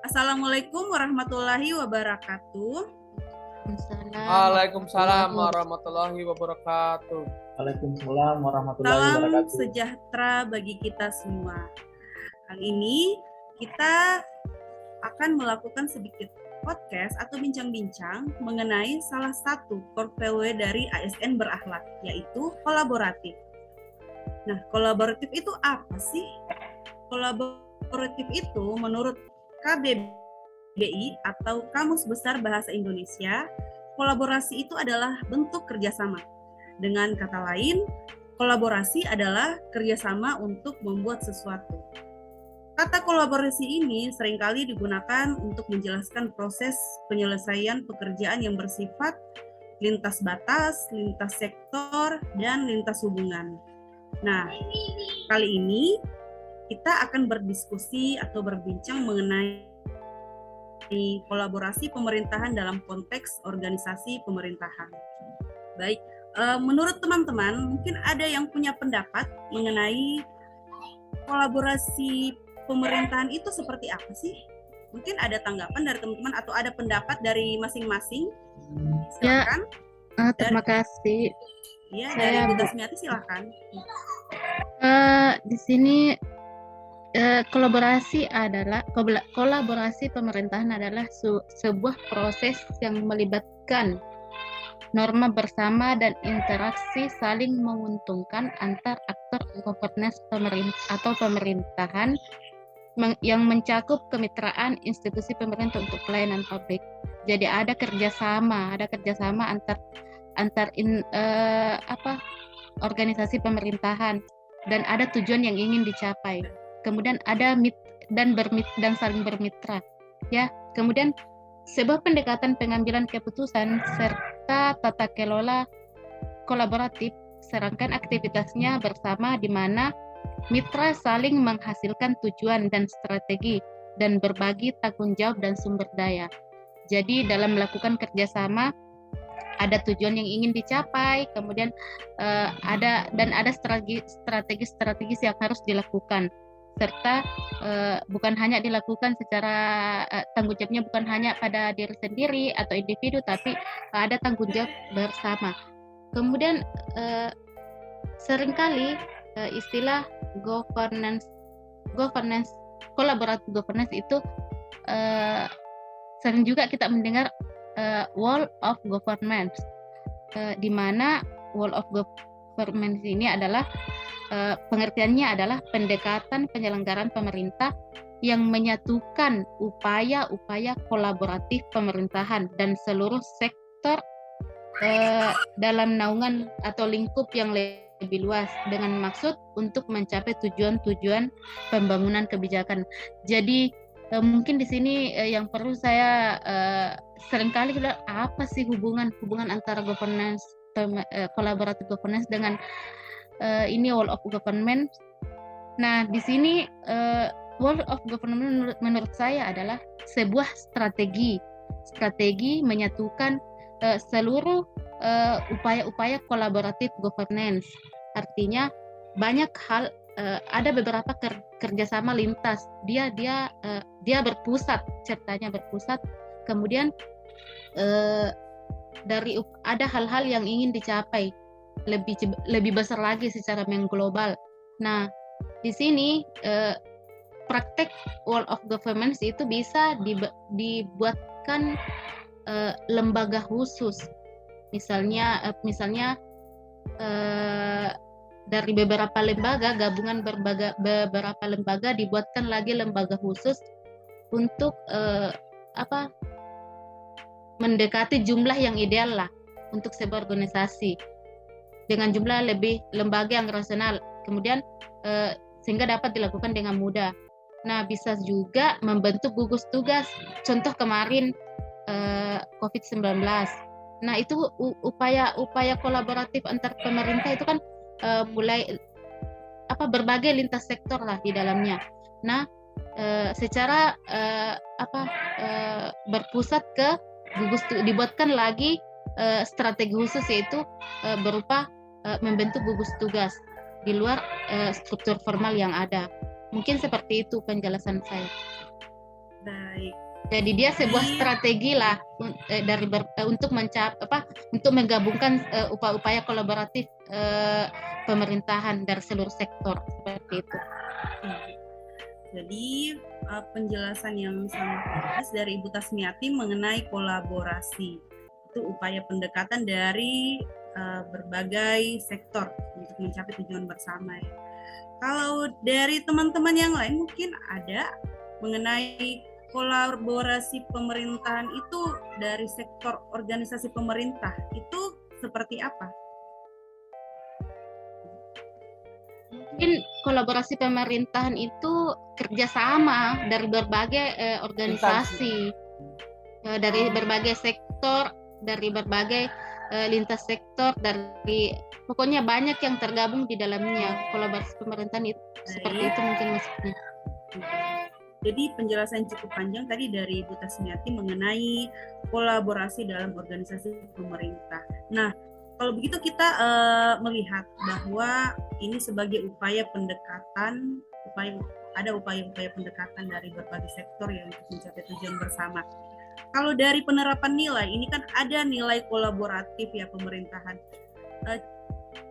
Assalamualaikum warahmatullahi wabarakatuh. Waalaikumsalam warahmatullahi wabarakatuh. Waalaikumsalam warahmatullahi Salam wabarakatuh. sejahtera bagi kita semua. Kali ini kita akan melakukan sedikit podcast atau bincang-bincang mengenai salah satu core value dari ASN berakhlak, yaitu kolaboratif. Nah, kolaboratif itu apa sih? Kolaboratif itu menurut KBBI atau Kamus Besar Bahasa Indonesia, kolaborasi itu adalah bentuk kerjasama. Dengan kata lain, kolaborasi adalah kerjasama untuk membuat sesuatu. Kata kolaborasi ini seringkali digunakan untuk menjelaskan proses penyelesaian pekerjaan yang bersifat lintas batas, lintas sektor, dan lintas hubungan. Nah, kali ini kita akan berdiskusi atau berbincang mengenai kolaborasi pemerintahan dalam konteks organisasi pemerintahan. Baik, menurut teman-teman mungkin ada yang punya pendapat mengenai kolaborasi pemerintahan itu seperti apa sih? Mungkin ada tanggapan dari teman-teman atau ada pendapat dari masing-masing. Silakan. Terima kasih. Ya, dari Bu Tasmiati silakan. Di sini kolaborasi pemerintahan adalah sebuah proses yang melibatkan norma bersama dan interaksi saling menguntungkan antar aktor governance pemerintahan yang mencakup kemitraan institusi pemerintah untuk pelayanan publik. Jadi ada kerjasama antar organisasi pemerintahan dan ada tujuan yang ingin dicapai. Kemudian ada dan saling bermitra, ya. Kemudian sebuah pendekatan pengambilan keputusan serta tata kelola kolaboratif, serangkaian aktivitasnya bersama di mana mitra saling menghasilkan tujuan dan strategi dan berbagi tanggung jawab dan sumber daya. Jadi dalam melakukan kerjasama ada tujuan yang ingin dicapai, kemudian ada strategi-strategi yang harus dilakukan, serta bukan hanya dilakukan secara tanggung jawabnya bukan hanya pada diri sendiri atau individu, tapi ada tanggung jawab bersama. Kemudian seringkali istilah collaborative governance itu sering juga kita mendengar wall of government, di mana wall of government ini adalah pengertiannya adalah pendekatan penyelenggaraan pemerintah yang menyatukan upaya-upaya kolaboratif pemerintahan dan seluruh sektor dalam naungan atau lingkup yang lebih luas dengan maksud untuk mencapai tujuan-tujuan pembangunan kebijakan. Jadi mungkin di sini yang perlu saya seringkali apa sih hubungan antara governance collaborative governance dengan ini wall of government. Nah, di sini wall of government menurut saya adalah sebuah strategi menyatukan seluruh upaya-upaya kolaboratif governance. Artinya banyak hal, ada beberapa kerjasama lintas. Dia berpusat, ceritanya berpusat. Kemudian ada hal-hal yang ingin dicapai lebih besar lagi secara mengglobal. Nah, di sini praktek wall of governance itu bisa dibuatkan lembaga khusus. Misalnya dari beberapa lembaga, gabungan beberapa lembaga dibuatkan lagi lembaga khusus untuk mendekati jumlah yang ideal lah untuk sebuah organisasi dengan jumlah lebih lembaga yang rasional, kemudian sehingga dapat dilakukan dengan mudah. Nah, bisa juga membentuk gugus tugas, contoh kemarin COVID-19. Nah, itu upaya kolaboratif antar pemerintah itu kan mulai berbagai lintas sektor lah di dalamnya. Nah, secara berpusat ke dibuatkan lagi strategi khusus, yaitu berupa membentuk gugus tugas di luar struktur formal yang ada. Mungkin seperti itu penjelasan saya. Baik. Jadi dia sebuah strategi lah untuk untuk menggabungkan upaya-upaya kolaboratif pemerintahan dari seluruh sektor seperti itu. Jadi penjelasan yang sangat jelas dari Ibu Tasmiati mengenai kolaborasi, itu upaya pendekatan dari berbagai sektor untuk mencapai tujuan bersama ya. Kalau dari teman-teman yang lain mungkin ada mengenai kolaborasi pemerintahan itu dari sektor organisasi pemerintah itu seperti apa? Mungkin kolaborasi pemerintahan itu kerjasama dari berbagai organisasi, dari berbagai sektor, dari berbagai lintas sektor, dari pokoknya banyak yang tergabung di dalamnya. Kolaborasi pemerintahan itu seperti itu mungkin maksudnya. Jadi penjelasan cukup panjang tadi dari Ibu Tasmiati mengenai kolaborasi dalam organisasi pemerintah. Nah, kalau begitu kita melihat bahwa ini sebagai upaya pendekatan, ada upaya-upaya pendekatan dari berbagai sektor yang untuk mencapai tujuan bersama. Kalau dari penerapan nilai, ini kan ada nilai kolaboratif ya pemerintahan.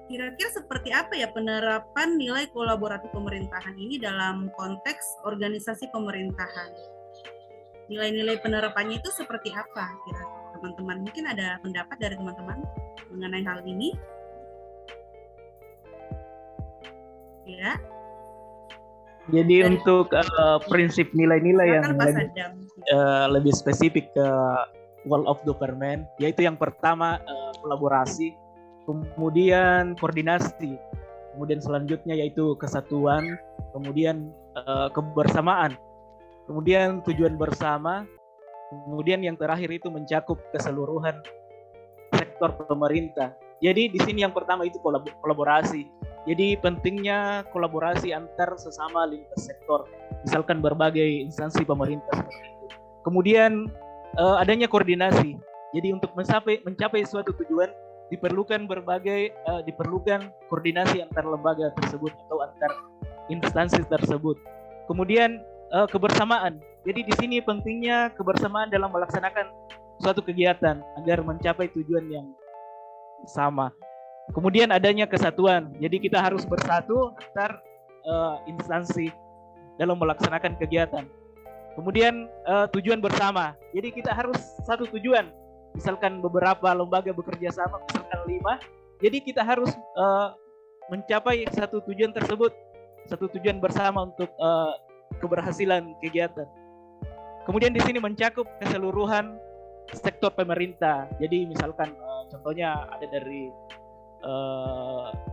Kira-kira seperti apa ya penerapan nilai kolaboratif pemerintahan ini dalam konteks organisasi pemerintahan? Nilai-nilai penerapannya itu seperti apa kira teman-teman? Mungkin ada pendapat dari teman-teman mengenai hal ini? Ya. Jadi untuk prinsip nilai-nilai yang lebih spesifik ke World of Government, yaitu yang pertama kolaborasi, kemudian koordinasi, kemudian selanjutnya yaitu kesatuan, kemudian kebersamaan, kemudian tujuan bersama, kemudian yang terakhir itu mencakup keseluruhan sektor pemerintah. Jadi di sini yang pertama itu kolaborasi. Jadi pentingnya kolaborasi antar sesama lintas sektor, misalkan berbagai instansi pemerintah. Kemudian adanya koordinasi. Jadi untuk mencapai suatu tujuan diperlukan koordinasi antar lembaga tersebut atau antar instansi tersebut. Kemudian kebersamaan. Jadi di sini pentingnya kebersamaan dalam melaksanakan suatu kegiatan agar mencapai tujuan yang sama. Kemudian adanya kesatuan. Jadi kita harus bersatu antar instansi dalam melaksanakan kegiatan. Kemudian tujuan bersama. Jadi kita harus satu tujuan. Misalkan beberapa lembaga bekerja sama, misalkan 5. Jadi kita harus mencapai satu tujuan tersebut, satu tujuan bersama untuk keberhasilan kegiatan. Kemudian di sini mencakup keseluruhan sektor pemerintah. Jadi misalkan contohnya ada dari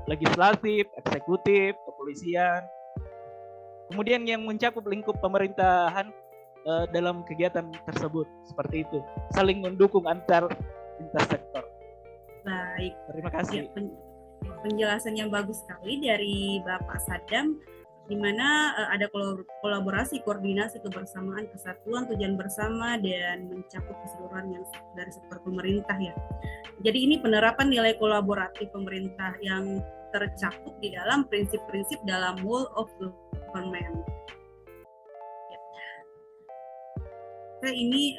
legislatif, eksekutif, kepolisian. Kemudian yang mencakup lingkup pemerintahan dalam kegiatan tersebut, seperti itu, saling mendukung antar lintas sektor. Baik, terima kasih. Ya, penjelasan yang bagus sekali dari Bapak Sadam, di mana ada kolaborasi, koordinasi, kebersamaan, kesatuan, tujuan bersama, dan mencakup keseluruhan yang dari sektor pemerintah ya. Jadi ini penerapan nilai kolaboratif pemerintah yang tercakup di dalam prinsip-prinsip dalam World of Government. Ya. Ini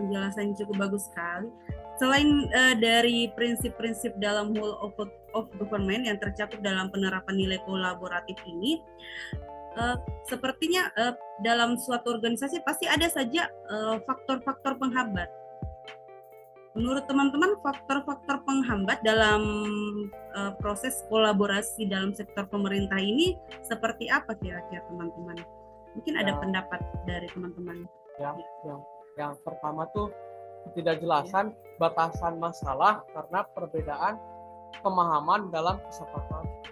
penjelasan cukup bagus sekali. Selain dari prinsip-prinsip dalam Whole of Government yang tercakup dalam penerapan nilai kolaboratif ini, sepertinya dalam suatu organisasi pasti ada saja faktor-faktor penghambat. Menurut teman-teman, faktor-faktor penghambat dalam proses kolaborasi dalam sektor pemerintah ini seperti apa kira-kira teman-teman? Mungkin ada pendapat dari teman-teman. Yang pertama tuh ketidakjelasan batasan masalah karena perbedaan pemahaman dalam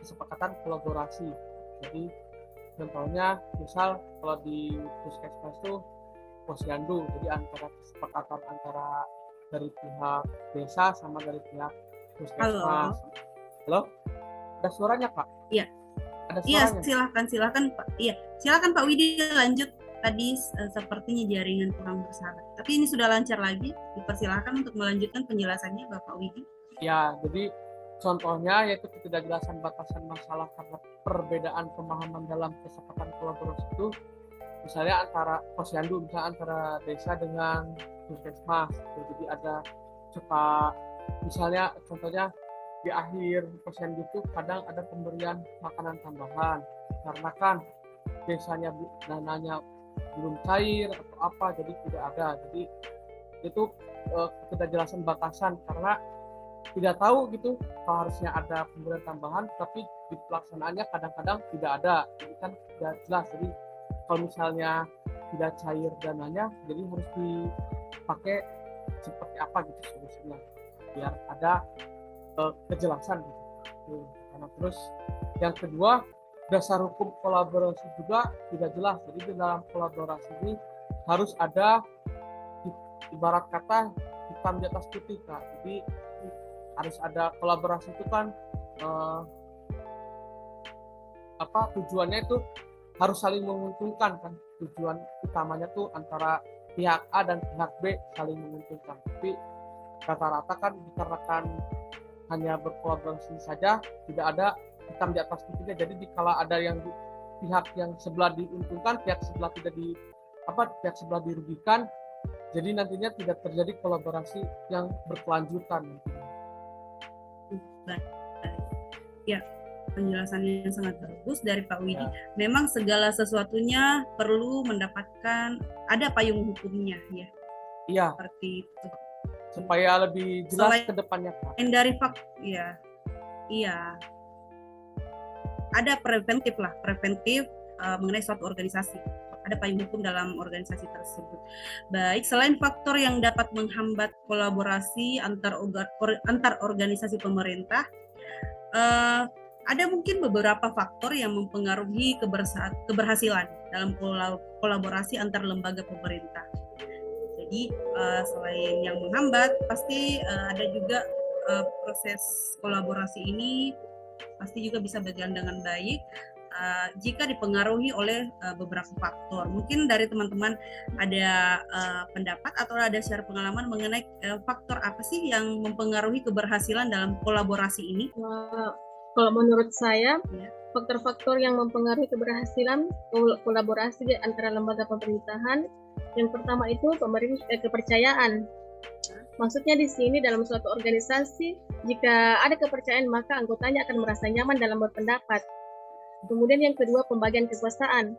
kesepakatan kolaborasi. Jadi contohnya misal kalau di puskesmas tuh posyandu, jadi antara kesepakatan antara dari pihak desa sama dari pihak puskesmas. Halo? Ada suaranya, Pak? Iya. Ada suaranya? Iya, silakan Pak. Iya, silakan Pak Widi lanjut. Tadi sepertinya jaringan kurang bersahabat. Tapi ini sudah lancar lagi. Dipersilakan untuk melanjutkan penjelasannya Bapak Widi. Ya, jadi Contohnya yaitu ketidakjelasan batasan masalah karena perbedaan pemahaman dalam kesepakatan kolaborasi itu, misalnya antara posyandu, misalnya antara desa dengan puskesmas. Jadi ada suka, misalnya contohnya di akhir posyandu itu kadang ada pemberian makanan tambahan karena kan desanya dananya belum cair atau apa, jadi tidak ada. Jadi itu ketidakjelasan batasan karena tidak tahu gitu kalau harusnya ada pemberian tambahan, tapi di pelaksanaannya kadang-kadang tidak ada. Jadi kan tidak jelas. Jadi kalau misalnya tidak cair dananya, jadi harus dipakai seperti apa gitu solusinya biar ada kejelasan gitu. Karena terus yang kedua, dasar hukum kolaborasi juga tidak jelas. Jadi di dalam kolaborasi ini harus ada ibarat kata hitam di atas putih, Kak. Jadi harus ada kolaborasi itu kan tujuannya itu harus saling menguntungkan kan. Tujuan utamanya tuh antara pihak A dan pihak B saling menguntungkan. Tapi rata-rata kan dikarenakan hanya berkolaborasi saja, tidak ada hitam di atas putihnya. Jadi dikala ada yang pihak yang sebelah diuntungkan, pihak sebelah pihak sebelah dirugikan, jadi nantinya tidak terjadi kolaborasi yang berkelanjutan. Ya, penjelasannya yang sangat bagus dari Pak Widi. Memang segala sesuatunya perlu mendapatkan ada payung hukumnya, ya. Iya. Seperti itu. Supaya lebih jelas ke depannya, Pak. Dari iya. Ada preventif mengenai suatu organisasi. Ada payung hukum dalam organisasi tersebut. Baik, selain faktor yang dapat menghambat kolaborasi antar organisasi pemerintah, ada mungkin beberapa faktor yang mempengaruhi keberhasilan dalam kolaborasi antar lembaga pemerintah. Jadi selain yang menghambat, pasti ada juga proses kolaborasi ini pasti juga bisa berjalan dengan baik jika dipengaruhi oleh beberapa faktor. Mungkin dari teman-teman ada pendapat atau ada share pengalaman mengenai faktor apa sih yang mempengaruhi keberhasilan dalam kolaborasi ini? Kalau menurut saya, faktor-faktor yang mempengaruhi keberhasilan kolaborasi di antara lembaga pemerintahan, yang pertama itu kepercayaan. Maksudnya di sini dalam suatu organisasi, jika ada kepercayaan maka anggotanya akan merasa nyaman dalam berpendapat. Kemudian yang kedua, pembagian kekuasaan.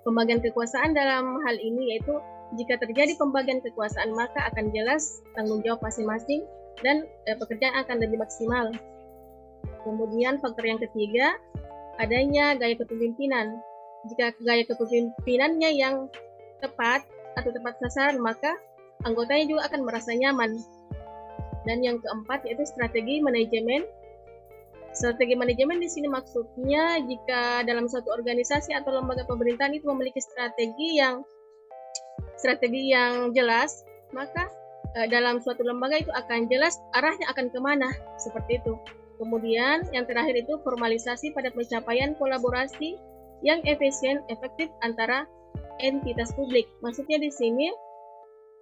Pembagian kekuasaan dalam hal ini yaitu jika terjadi pembagian kekuasaan maka akan jelas tanggung jawab masing-masing dan pekerjaan akan lebih maksimal. Kemudian faktor yang ketiga, adanya gaya kepemimpinan. Jika gaya kepemimpinannya yang tepat atau tepat sasaran maka anggotanya juga akan merasa nyaman. Dan yang keempat yaitu strategi manajemen. Strategi manajemen di sini maksudnya jika dalam suatu organisasi atau lembaga pemerintahan itu memiliki strategi yang jelas, maka dalam suatu lembaga itu akan jelas arahnya akan kemana, seperti itu. Kemudian yang terakhir itu formalisasi pada pencapaian kolaborasi yang efisien, efektif antara entitas publik. Maksudnya di sini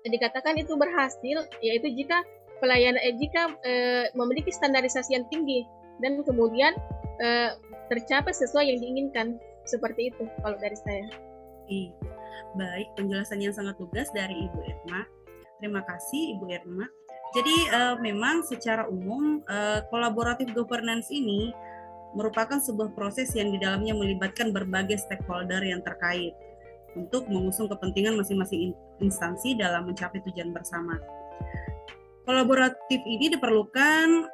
dikatakan itu berhasil, yaitu jika memiliki standarisasi yang tinggi dan kemudian tercapai sesuai yang diinginkan, seperti itu kalau dari saya. Baik, penjelasan yang sangat lugas dari Ibu Irma. Terima kasih Ibu Irma. Jadi memang secara umum collaborative governance ini merupakan sebuah proses yang di dalamnya melibatkan berbagai stakeholder yang terkait untuk mengusung kepentingan masing-masing instansi dalam mencapai tujuan bersama. Kolaboratif ini diperlukan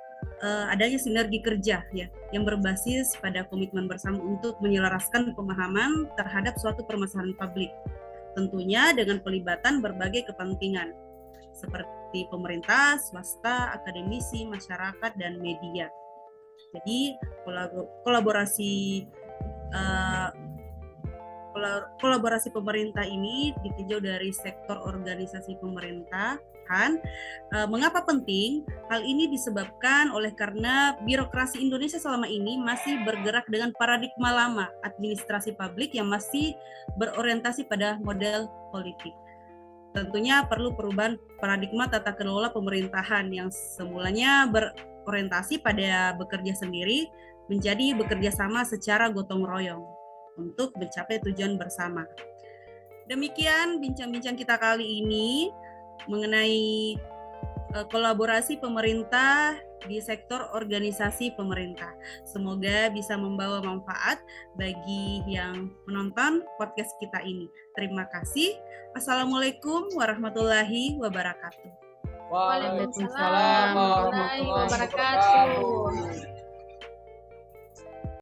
adanya sinergi kerja ya yang berbasis pada komitmen bersama untuk menyelaraskan pemahaman terhadap suatu permasalahan publik, tentunya dengan pelibatan berbagai kepentingan seperti pemerintah, swasta, akademisi, masyarakat, dan media. Jadi kolaborasi pemerintah ini ditinjau dari sektor organisasi pemerintahan. Mengapa penting? Hal ini disebabkan oleh karena birokrasi Indonesia selama ini masih bergerak dengan paradigma lama administrasi publik yang masih berorientasi pada model politik. Tentunya perlu perubahan paradigma tata kelola pemerintahan yang semulanya berorientasi pada bekerja sendiri menjadi bekerja sama secara gotong royong untuk mencapai tujuan bersama. Demikian bincang-bincang kita kali ini mengenai kolaborasi pemerintah di sektor organisasi pemerintah. Semoga bisa membawa manfaat bagi yang menonton podcast kita ini. Terima kasih. Assalamualaikum warahmatullahi wabarakatuh. Waalaikumsalam warahmatullahi wabarakatuh.